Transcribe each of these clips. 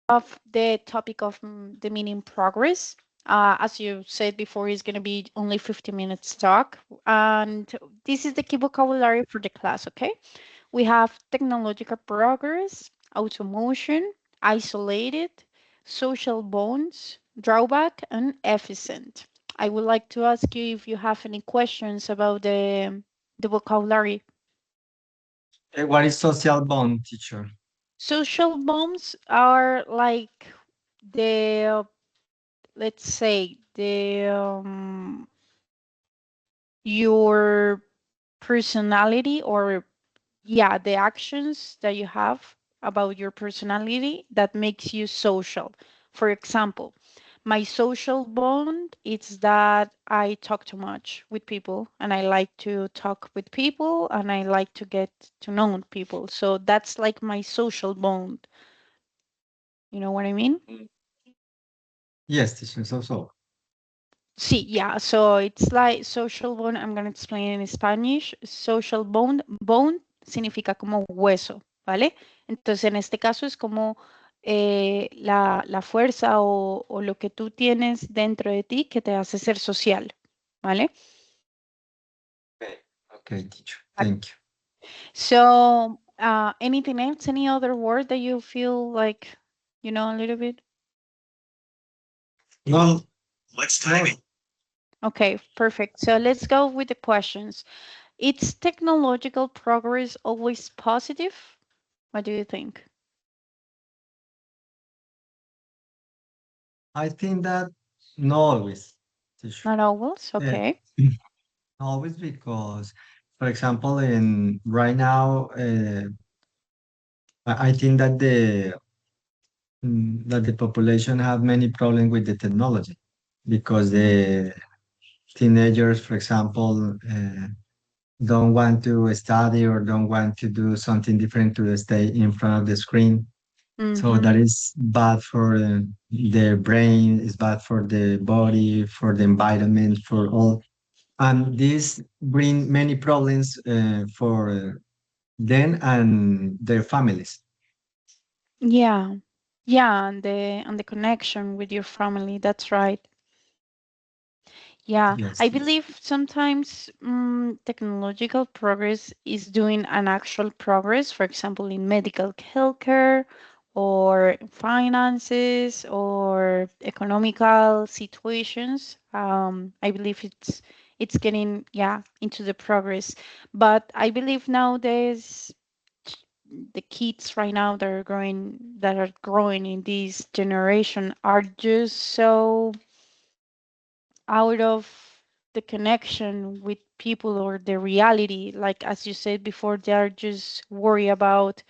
of the topic of the meaning progress. As you said before, it's going to be only 50 minutes talk. And this is the key vocabulary for the class, okay? We have technological progress, automotion, isolated, social bonds, drawback, and efficient. I would like to ask you if you have any questions about the vocabulary. What is social bond, teacher? Social bonds are like the, let's say, your personality, or yeah, the actions that you have about your personality that makes you social. For example, my social bond is that I talk too much with people, and I like to talk with people, and I like to get to know people. So that's like my social bond. You know what I mean? Yes, teacher. So. Sí, yeah. So it's like social bond. I'm going to explain in Spanish. Social bond, bone significa como hueso, ¿vale? Entonces en este caso es como la fuerza o lo que tú tienes dentro de ti que te hace ser social, ¿vale? Okay. Okay, teacher. Vale. Thank you. So anything else? Any other word that you feel like you know a little bit? Well, what's timing? Okay, perfect. So let's go with the questions. Is technological progress always positive? What do you think? I think that not always, teacher. Not always. Uh, Okay. always because, for example, in right now, I think that the population have many problems with the technology because the teenagers, for example, don't want to study or don't want to do something different to stay in front of the screen. So Mm-hmm. that is bad for the brain, it's bad for the body, for the environment, for all. And this bring many problems for them and their families. Yeah. Yeah, and the connection with your family. That's right. Yeah, Yes, I teacher. believe sometimes technological progress is doing an actual progress, for example, in medical healthcare or finances or economical situations. I believe it's getting, yeah, into the progress. But I believe nowadays the kids right now that are growing in this generation are just so out of the connection with people or the reality. Like as you said before, they are just worried about,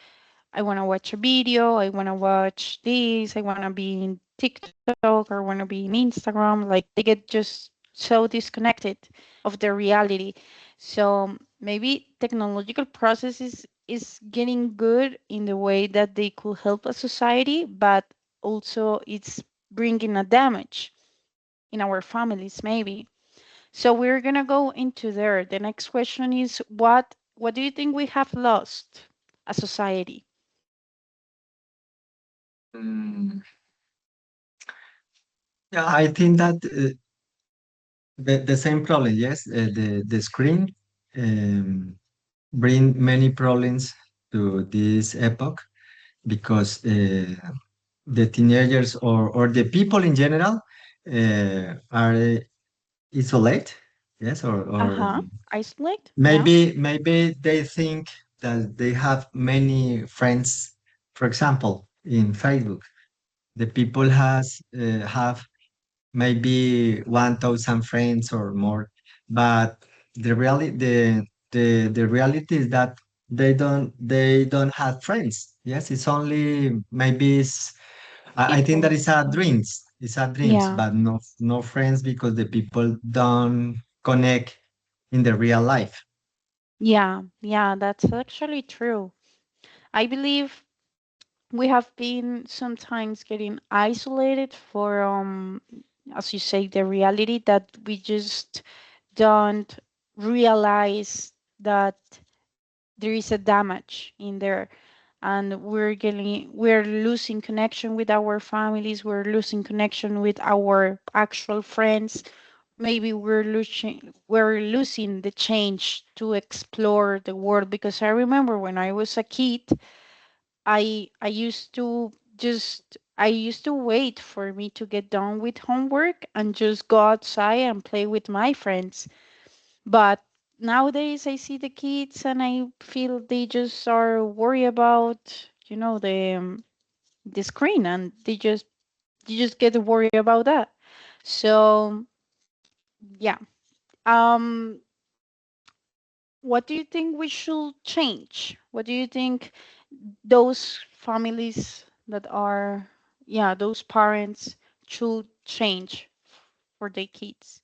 I want to watch a video, I want to watch this, I want to be in TikTok or want to be in Instagram. Like they get just so disconnected of their reality. So maybe technological processes is getting good in the way that they could help a society, but also it's bringing a damage in our families maybe. So we're gonna go into there. The next question is what do you think we have lost as society? Mm, yeah, I think that the same problem, yes, the screen um, bring many problems to this epoch because the teenagers or the people in general are isolate, yes, or Uh-huh. Isolate? Yeah. maybe they think that they have many friends. For example, in Facebook, the people has have maybe 1,000 friends or more, but the reality is that they don't have friends. Yes, it's only maybe I think that People. it's a dreams. It's a dreams, Yeah. but no friends because the people don't connect in the real life. Yeah. Yeah, that's actually true. I believe we have been sometimes getting isolated for as you say, the reality that we just don't realize that there is a damage in there. and we're losing connection with our families, we're losing connection with our actual friends. Maybe we're losing the change to explore the world, because I remember when I was a kid, I used to wait for me to get done with homework and just go outside and play with my friends. But nowadays I see the kids and I feel they just are worried about, the screen, and they just get worried about that. So yeah. Um, what do you think we should change? What do you think those families that are, yeah, those parents should change for their kids?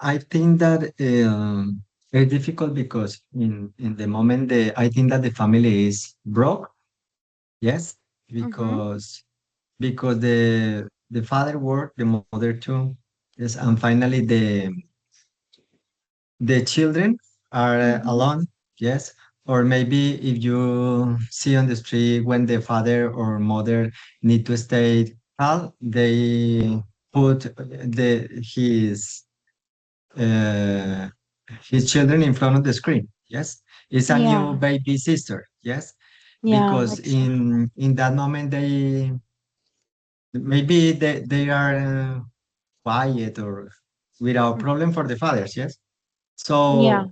I think that it's difficult because in the moment I think that the family is broke. Yes, Mm-hmm. because the father worked, the mother too. Yes, and finally the children are Mm-hmm. alone. Yes, or maybe if you see on the street when the father or mother need to stay calm, they put uh, his children in front of the screen. Yes, it's a new Yeah. baby sister. Yes, Yeah. because in that moment maybe they are quiet or without problem for the fathers. Yes, Yeah. so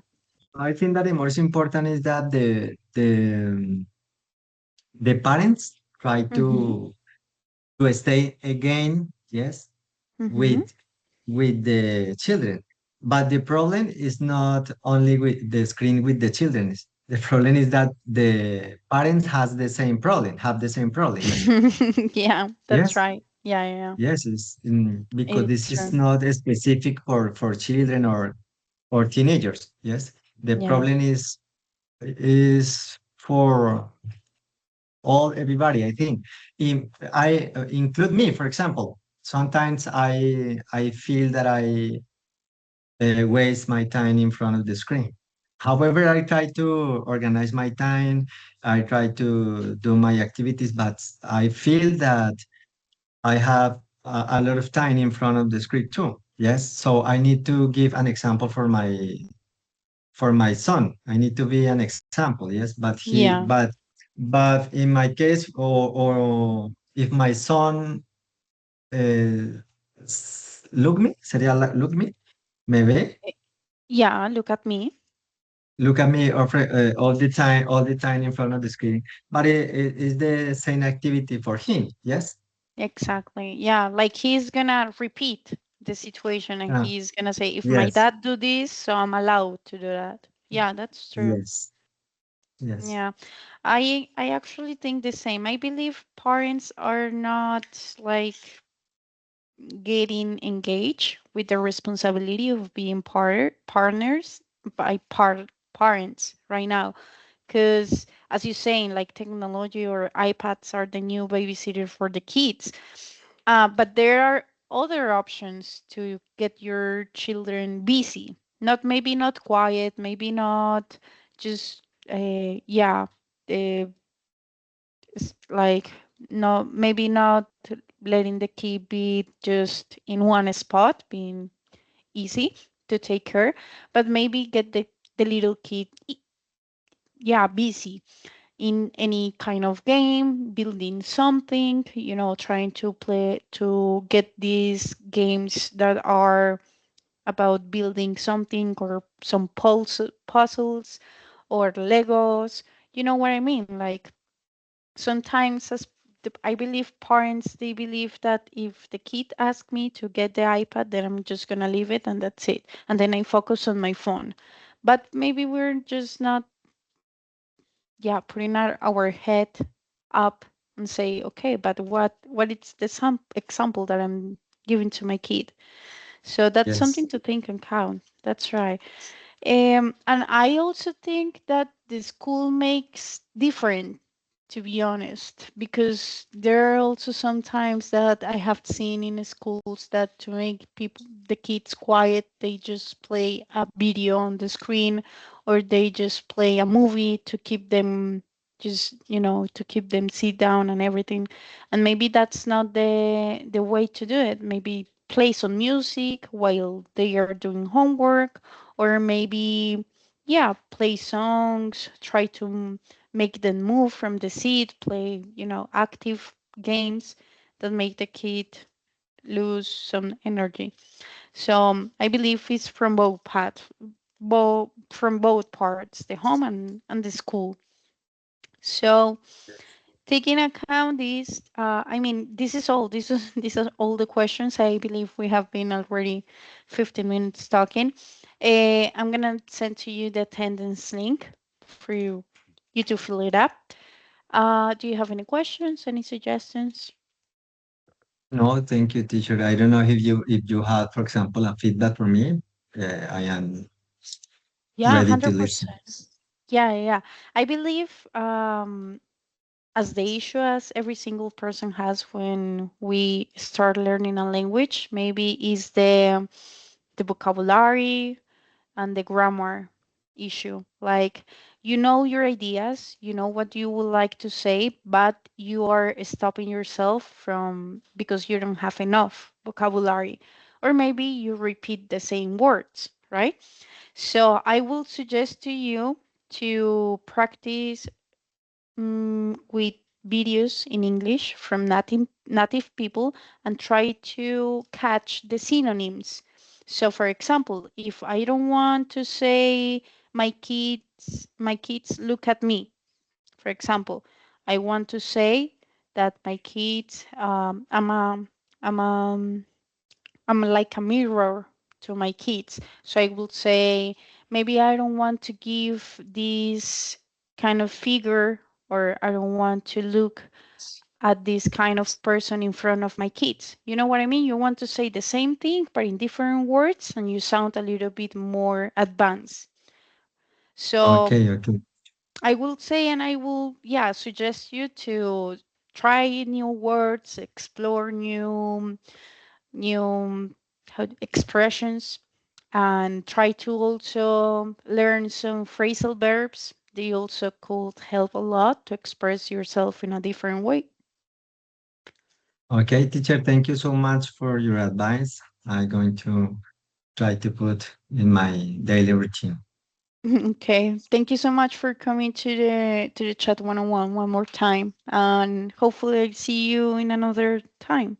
I think that the most important is that the parents try Mm-hmm. to stay again. Yes, Mm-hmm. with the children. But the problem is not only with the screen with the children. The problem is that the parents has the same problem, have the same problem. Yes. Yeah, that's Yes. right. Yeah, yeah, yeah. Yes, because It's this is true. not specific for children or teenagers. Yes. The Yeah. problem is for all everybody, I think. I include me, for example. Sometimes I feel that I waste my time in front of the screen. However, I try to organize my time. I try to do my activities, but I feel that I have a lot of time in front of the screen too. Yes, so I need to give an example for my son. I need to be an example. Yes, Yeah. but in my case, or if my son look me, sería look me, me ve. Yeah, look at me. Look at me all the time in front of the screen. But it is the same activity for him. Yes. Exactly. Yeah, like he's gonna repeat the situation and Uh, he's gonna say, if my yes. dad do this, so I'm allowed to do that. Yeah, that's true. Yes. Yes. Yeah. I actually think the same. I believe parents are not like getting engaged with the responsibility of being partners by parents right now, because as you're saying, like technology or iPads are the new babysitter for the kids. But there are other options to get your children busy. Not, maybe not quiet, maybe not just yeah, uh, like, no, maybe not letting the kid be just in one spot, being easy to take care, but maybe get the little kid, yeah, busy in any kind of game, building something, trying to play, to get these games that are about building something, or some puzzles or Legos. You know what I mean? Like, sometimes, I believe parents, they believe that if the kid asks me to get the iPad, then I'm just gonna leave it and that's it. And then I focus on my phone. But maybe we're just not, yeah, putting our head up and say, okay, but what is the example that I'm giving to my kid? So that's Yes. something to think and count. That's right. And I also think that the school makes different, to be honest, because there are also sometimes that I have seen in schools that to make the kids quiet, they just play a video on the screen, or they just play a movie to keep them just, to keep them sit down and everything. And maybe that's not the way to do it. Maybe play some music while they are doing homework, or maybe, yeah, play songs, try to make them move from the seat, play, active games that make the kid lose some energy. So I believe it's from both from both parts, the home and the school. So taking account this, I mean, this is all. This is these are all the questions. I believe we have been already 15 minutes talking. I'm gonna send to you the attendance link for you to fill it up. Do you have any questions, any suggestions? No, thank you, teacher. I don't know if you had, for example, a feedback for me. I am Yeah, ready to listen. 100%. Yeah, yeah, yeah. I believe as the issue as every single person has when we start learning a language, maybe is the vocabulary and the grammar issue. Like, your ideas, what you would like to say, but you are stopping yourself from because you don't have enough vocabulary. Or maybe you repeat the same words, right? So I will suggest to you to practice with videos in English from native people and try to catch the synonyms. So, for example, if I don't want to say my kids look at me, for example, I want to say that my kids, I'm a, I'm like a mirror to my kids. So I will say, maybe I don't want to give this kind of figure, or I don't want to look at this kind of person in front of my kids. You know what I mean? You want to say the same thing, but in different words, and you sound a little bit more advanced. So Okay, okay. I will say, and I will, yeah, suggest you to try new words, explore new expressions, and try to also learn some phrasal verbs. They also could help a lot to express yourself in a different way. Okay, teacher, thank you so much for your advice. I'm going to try to put in my daily routine. Okay, thank you so much for coming to the chat 101 one more time, and hopefully I see you in another time.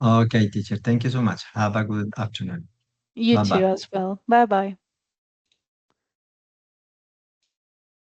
Okay, teacher, thank you so much. Have a good afternoon. You Bye too bye. as well. Bye bye.